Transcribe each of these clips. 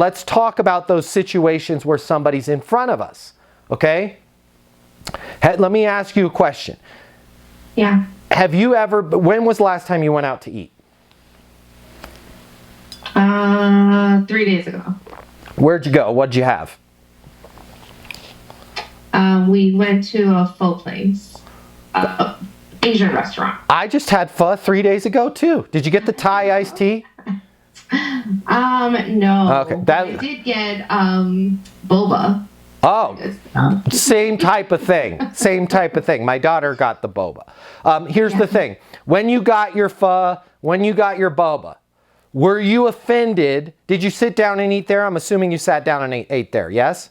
let's talk about those situations where somebody's in front of us, okay? Let me ask you a question. Yeah. When was the last time you went out to eat? 3 days ago. Where'd you go? What'd you have? We went to a pho place. Asian restaurant. I just had pho 3 days ago too. Did you get the Thai iced tea? No. Okay. I did get boba. Oh, same type of thing. Same type of thing. My daughter got the boba. Here's the thing. When you got your pho, when you got your boba, were you offended? Did you sit down and eat there? I'm assuming you sat down and ate there, yes?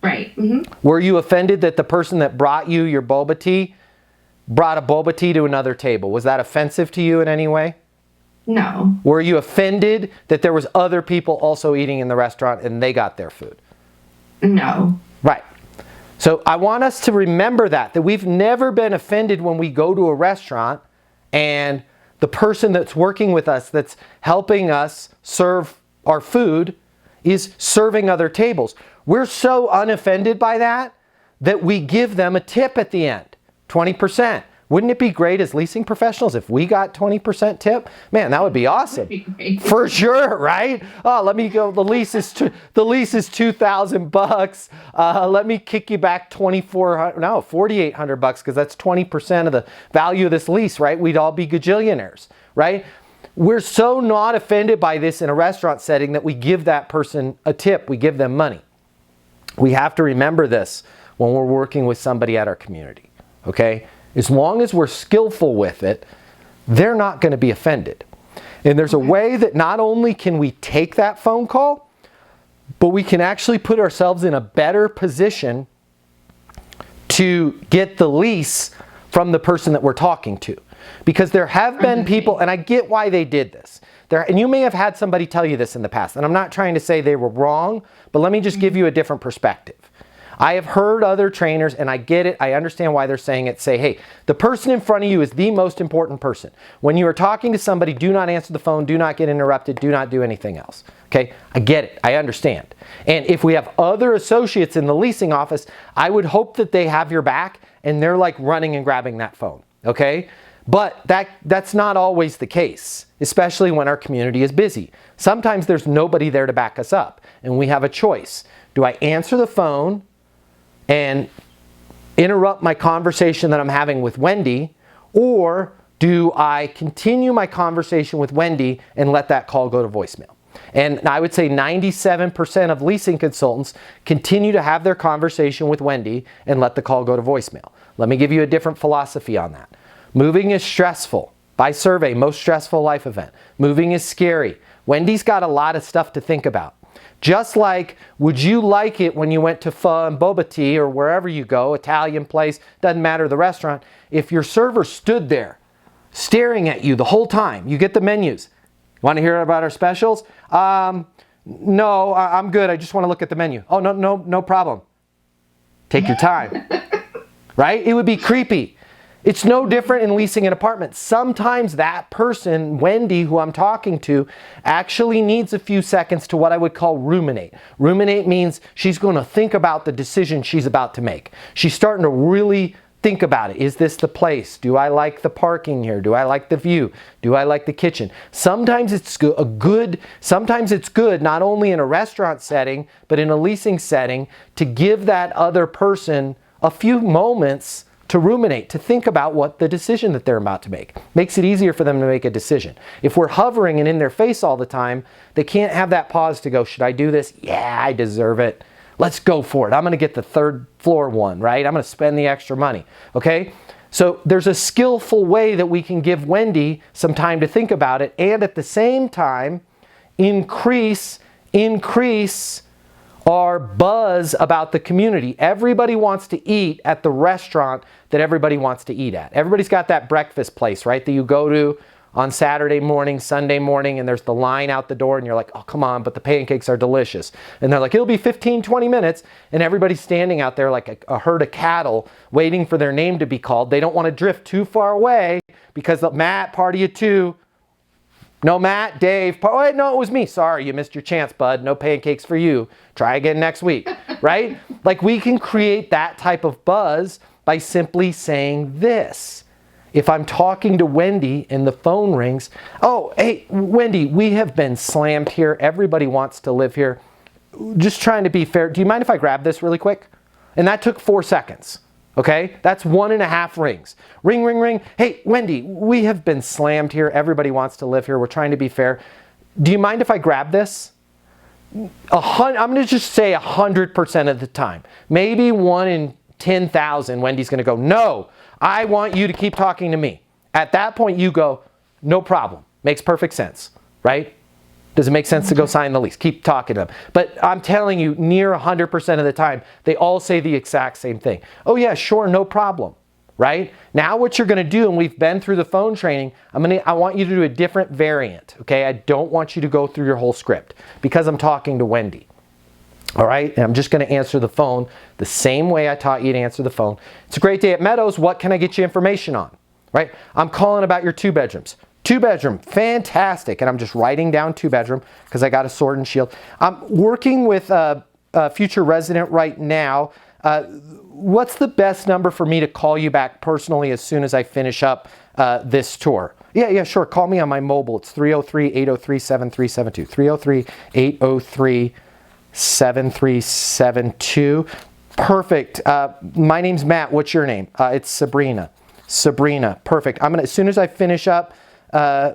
Right. Mm-hmm. Were you offended that the person that brought you your boba tea brought a boba tea to another table? Was that offensive to you in any way? No. Were you offended that there was other people also eating in the restaurant and they got their food? No. Right. So I want us to remember that we've never been offended when we go to a restaurant and the person that's working with us, that's helping us serve our food, is serving other tables. We're so unoffended by that we give them a tip at the end, 20%. Wouldn't it be great as leasing professionals if we got 20% tip? Man, that would be awesome. For sure, right? Oh, let me go. The lease is $2,000. Let me kick you back $4,800 because that's 20% of the value of this lease, right? We'd all be gajillionaires, right? We're so not offended by this in a restaurant setting that we give that person a tip. We give them money. We have to remember this when we're working with somebody at our community, okay? As long as we're skillful with it, they're not going to be offended. And there's a way that not only can we take that phone call, but we can actually put ourselves in a better position to get the lease from the person that we're talking to. Because there have been people, and I get why they did this. And you may have had somebody tell you this in the past, and I'm not trying to say they were wrong, but let me just give you a different perspective. I have heard other trainers, and I get it, I understand why they're saying it, say, hey, the person in front of you is the most important person. When you are talking to somebody, do not answer the phone, do not get interrupted, do not do anything else. Okay, I get it, I understand. And if we have other associates in the leasing office, I would hope that they have your back and they're like running and grabbing that phone, okay? But that's not always the case, especially when our community is busy. Sometimes there's nobody there to back us up, and we have a choice. Do I answer the phone and interrupt my conversation that I'm having with Wendy, or do I continue my conversation with Wendy and let that call go to voicemail? And I would say 97% of leasing consultants continue to have their conversation with Wendy and let the call go to voicemail. Let me give you a different philosophy on that. Moving is stressful. By survey, most stressful life event. Moving is scary. Wendy's got a lot of stuff to think about. Just like, would you like it when you went to pho and boba tea or wherever you go, Italian place, doesn't matter the restaurant, if your server stood there staring at you the whole time, you get the menus. Want to hear about our specials? No, I'm good. I just want to look at the menu. Oh, no problem. Take your time. Right? It would be creepy. It's no different in leasing an apartment. Sometimes that person, Wendy, who I'm talking to, actually needs a few seconds to what I would call ruminate. Ruminate means she's going to think about the decision she's about to make. She's starting to really think about it. Is this the place? Do I like the parking here? Do I like the view? Do I like the kitchen? Sometimes it's good not only in a restaurant setting, but in a leasing setting to give that other person a few moments to ruminate, to think about what the decision that they're about to make. Makes it easier for them to make a decision. If we're hovering and in their face all the time, they can't have that pause to go, should I do this? Yeah, I deserve it. Let's go for it. I'm going to get the third floor one, right? I'm going to spend the extra money, okay? So there's a skillful way that we can give Wendy some time to think about it and at the same time increase our buzz about the community. Everybody wants to eat at the restaurant that everybody wants to eat at. Everybody's got that breakfast place, right, that you go to on Saturday morning, Sunday morning, and there's the line out the door, and you're like, oh, come on, but the pancakes are delicious. And they're like, it'll be 15, 20 minutes, and everybody's standing out there like a herd of cattle waiting for their name to be called. They don't want to drift too far away because Matt, party of two, No, Matt, Dave. Oh, wait, no, it was me. Sorry, you missed your chance, bud. No pancakes for you. Try again next week, right? Like we can create that type of buzz by simply saying this. If I'm talking to Wendy and the phone rings, oh, hey, Wendy, we have been slammed here. Everybody wants to live here. Just trying to be fair. Do you mind if I grab this really quick? And that took 4 seconds. Okay, that's 1.5 rings. Ring, ring, ring. Hey, Wendy, we have been slammed here. Everybody wants to live here. We're trying to be fair. Do you mind if I grab this? I'm going to just say 100% of the time. Maybe 1 in 10,000, Wendy's going to go, no, I want you to keep talking to me. At that point, you go, no problem. Makes perfect sense, right? Does it make sense to go sign the lease? Keep talking to them. But I'm telling you, near 100% of the time, they all say the exact same thing. Oh yeah, sure, no problem, right? Now what you're gonna do, and we've been through the phone training, I want you to do a different variant, okay? I don't want you to go through your whole script because I'm talking to Wendy. All right, and I'm just gonna answer the phone the same way I taught you to answer the phone. It's a great day at Meadows. What can I get you information on, right? I'm calling about your 2 bedrooms. 2 bedroom, fantastic. And I'm just writing down 2 bedroom because I got a sword and shield. I'm working with a future resident right now. What's the best number for me to call you back personally as soon as I finish up this tour? Yeah, sure. Call me on my mobile. It's 303-803-7372. 303-803-7372. Perfect. My name's Matt. What's your name? It's Sabrina. Sabrina. Perfect. As soon as I finish up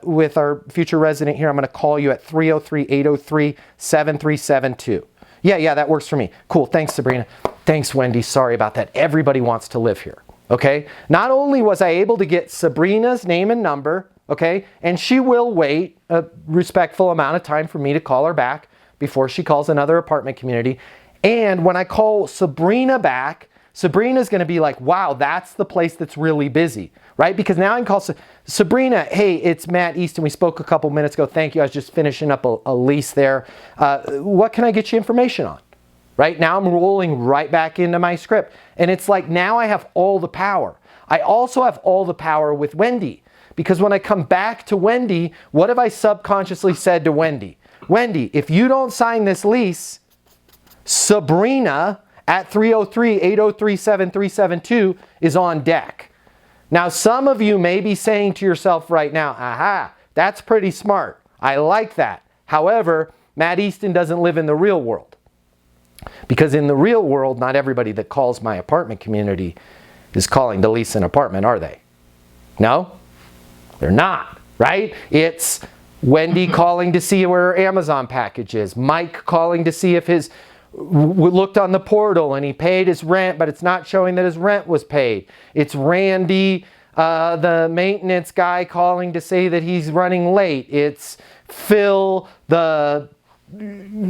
with our future resident here, I'm going to call you at 303-803-7372. Yeah, that works for me. Cool. Thanks, Sabrina. Thanks, Wendy. Sorry about that. Everybody wants to live here. Okay. Not only was I able to get Sabrina's name and number, okay, and she will wait a respectful amount of time for me to call her back before she calls another apartment community. And when I call Sabrina back, Sabrina's going to be like, wow, that's the place that's really busy, right? Because now I can call Sabrina, hey, it's Matt Easton. We spoke a couple minutes ago. Thank you. I was just finishing up a lease there. What can I get you information on? Right now I'm rolling right back into my script. And it's like now I have all the power. I also have all the power with Wendy. Because when I come back to Wendy, what have I subconsciously said to Wendy? Wendy, if you don't sign this lease, Sabrina at 303-803-7372 is on deck. Now, some of you may be saying to yourself right now, aha, that's pretty smart. I like that. However, Matt Easton doesn't live in the real world. Because in the real world, not everybody that calls my apartment community is calling to lease an apartment, are they? No? They're not, right? It's Wendy calling to see where her Amazon package is. Mike calling to see if his looked on the portal and he paid his rent, but it's not showing that his rent was paid. It's Randy, the maintenance guy, calling to say that he's running late. It's Phil, the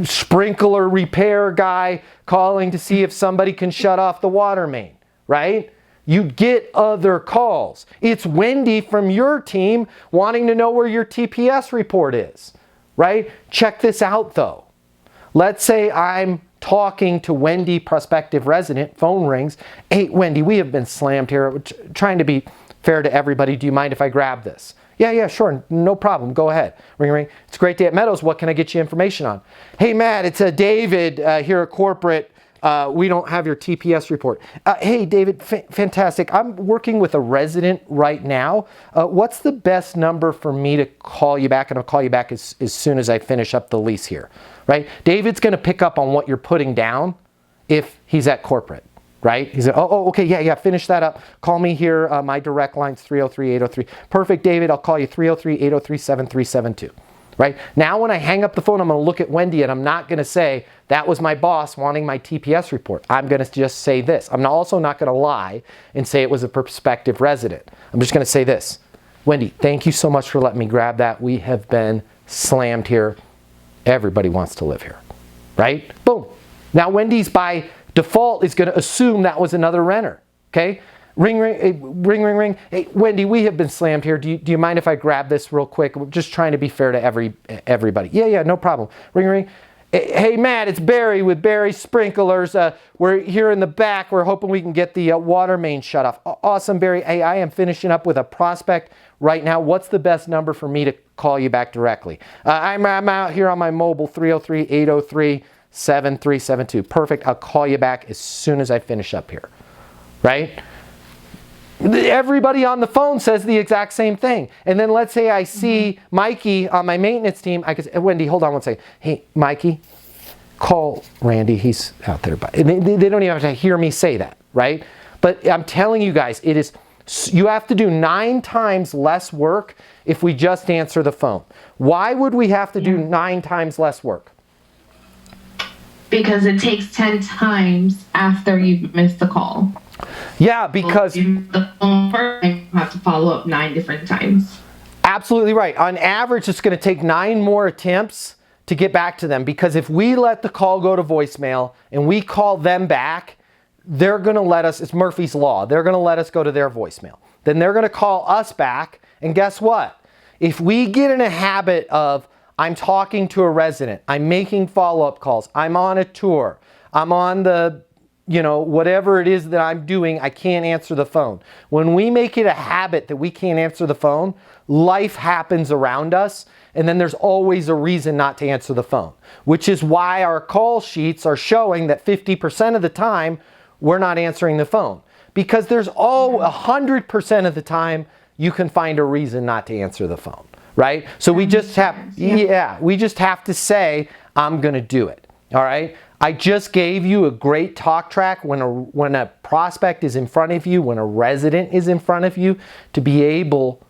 sprinkler repair guy, calling to see if somebody can shut off the water main, right? You get other calls. It's Wendy from your team wanting to know where your TPS report is, right? Check this out though. Let's say I'm talking to Wendy, prospective resident, phone rings. Hey, Wendy, we have been slammed here. Trying to be fair to everybody. Do you mind if I grab this? Yeah, sure. No problem. Go ahead. Ring, ring. It's a great day at Meadows. What can I get you information on? Hey, Matt, it's David here at corporate. We don't have your TPS report. Hey, David, fantastic. I'm working with a resident right now. What's the best number for me to call you back? And I'll call you back as soon as I finish up the lease here, right? David's going to pick up on what you're putting down if he's at corporate, right? He's like, oh, okay, yeah, finish that up. Call me here. My direct line's 303-803. Perfect, David. I'll call you 303-803-7372. Right? Now when I hang up the phone, I'm going to look at Wendy and I'm not going to say, that was my boss wanting my TPS report. I'm going to just say this. I'm also not going to lie and say it was a prospective resident. I'm just going to say this. Wendy, thank you so much for letting me grab that. We have been slammed here. Everybody wants to live here. Right? Boom. Now Wendy's by default is going to assume that was another renter. Okay? Ring, ring, ring, ring, ring. Hey, Wendy, we have been slammed here. Do you mind if I grab this real quick? We're just trying to be fair to everybody. Yeah, no problem. Ring, ring. Hey, Matt, it's Barry with Barry Sprinklers. We're here in the back. We're hoping we can get the water main shut off. Awesome, Barry. Hey, I am finishing up with a prospect right now. What's the best number for me to call you back directly? I'm out here on my mobile, 303-803-7372. Perfect. I'll call you back as soon as I finish up here. Right? Everybody on the phone says the exact same thing. And then let's say I see Mikey on my maintenance team. I could say, Wendy, hold on one second. Hey, Mikey, call Randy. He's out there. They don't even have to hear me say that, right? But I'm telling you guys, you have to do 9 times less work if we just answer the phone. Why would we have to do 9 times less work? Because it takes 10 times after you've missed the call. Yeah, because the phone first, you have to follow up 9 different times. Absolutely right. On average, it's going to take 9 more attempts to get back to them, because if we let the call go to voicemail and we call them back, they're going to let us, it's Murphy's Law, they're going to let us go to their voicemail. Then they're going to call us back, and guess what? If we get in a habit of, I'm talking to a resident, I'm making follow-up calls, I'm on a tour, I'm on the whatever it is that I'm doing, I can't answer the phone. When we make it a habit that we can't answer the phone, life happens around us, and then there's always a reason not to answer the phone, which is why our call sheets are showing that 50% of the time we're not answering the phone, because there's 100% of the time you can find a reason not to answer the phone, right? So we just have, we just have to say, I'm going to do it. All right. I just gave you a great talk track when a prospect is in front of you, when a resident is in front of you, to be able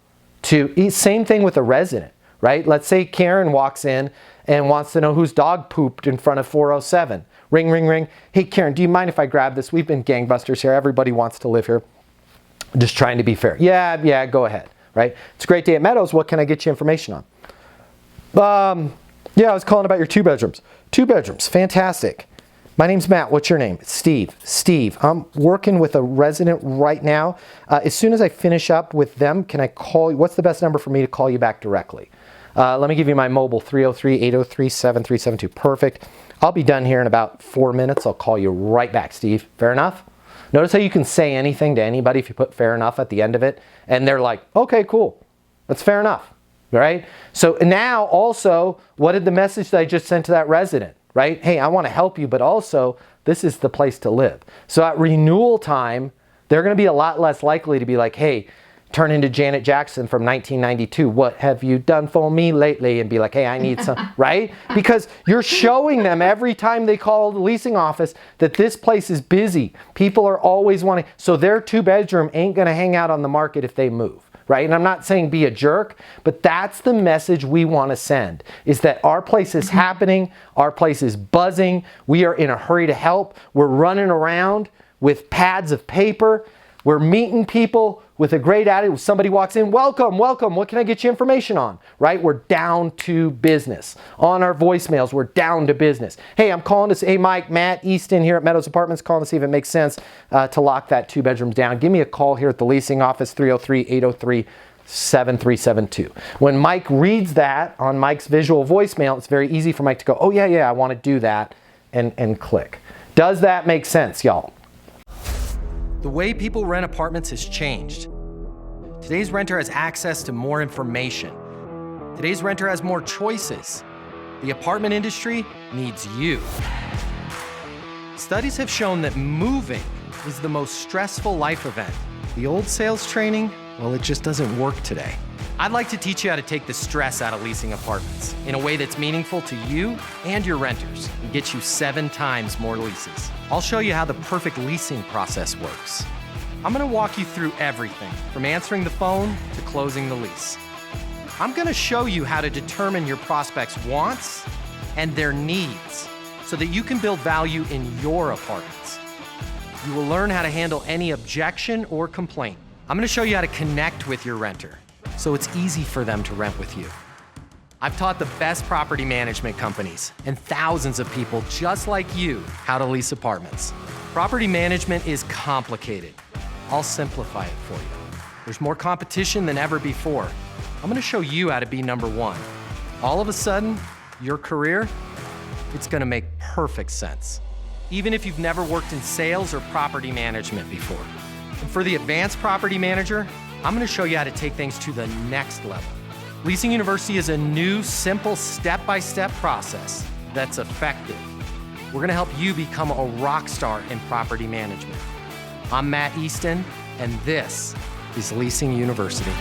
to, same thing with a resident, right? Let's say Karen walks in and wants to know whose dog pooped in front of 407. Ring, ring, ring. Hey, Karen, do you mind if I grab this? We've been gangbusters here. Everybody wants to live here. Just trying to be fair. Yeah, go ahead, right? It's a great day at Meadows. What can I get you information on? Yeah, I was calling about your 2 bedrooms. 2 bedrooms, fantastic. My name's Matt. What's your name? It's Steve. Steve, I'm working with a resident right now. As soon as I finish up with them, can I call you? What's the best number for me to call you back directly? Let me give you my mobile, 303-803-7372. Perfect. I'll be done here in about 4 minutes. I'll call you right back, Steve. Fair enough? Notice how you can say anything to anybody if you put fair enough at the end of it, and they're like, okay, cool. That's fair enough. Right? So now also, what did the message that I just sent to that resident, right? Hey, I want to help you, but also this is the place to live. So at renewal time, they're going to be a lot less likely to be like, hey, turn into Janet Jackson from 1992. What have you done for me lately? And be like, hey, I need some, right? Because you're showing them every time they call the leasing office that this place is busy. People are always wanting, so their 2-bedroom ain't going to hang out on the market if they move. Right? And I'm not saying be a jerk, but that's the message we want to send, is that our place is happening, our place is buzzing, we are in a hurry to help, we're running around with pads of paper, we're meeting people with a great attitude. Somebody walks in, welcome, welcome, what can I get you information on? Right? We're down to business. On our voicemails, we're down to business. Hey, I'm calling to say, hey, Mike, Matt Easton here at Meadows Apartments, calling to see if it makes sense to lock that 2 bedrooms down. Give me a call here at the leasing office, 303-803-7372. When Mike reads that on Mike's visual voicemail, it's very easy for Mike to go, oh yeah, I want to do that, and click. Does that make sense, y'all? The way people rent apartments has changed. Today's renter has access to more information. Today's renter has more choices. The apartment industry needs you. Studies have shown that moving is the most stressful life event. The old sales training, well, it just doesn't work today. I'd like to teach you how to take the stress out of leasing apartments in a way that's meaningful to you and your renters and get you 7 times more leases. I'll show you how the perfect leasing process works. I'm going to walk you through everything from answering the phone to closing the lease. I'm going to show you how to determine your prospects' wants and their needs so that you can build value in your apartments. You will learn how to handle any objection or complaint. I'm going to show you how to connect with your renter so it's easy for them to rent with you. I've taught the best property management companies and thousands of people just like you how to lease apartments. Property management is complicated. I'll simplify it for you. There's more competition than ever before. I'm going to show you how to be number 1. All of a sudden, your career it's gonna make perfect sense, even if you've never worked in sales or property management before. And for the advanced property manager, I'm gonna show you how to take things to the next level. Leasing University is a new, simple, step-by-step process that's effective. We're gonna help you become a rock star in property management. I'm Matt Easton, and this is Leasing University.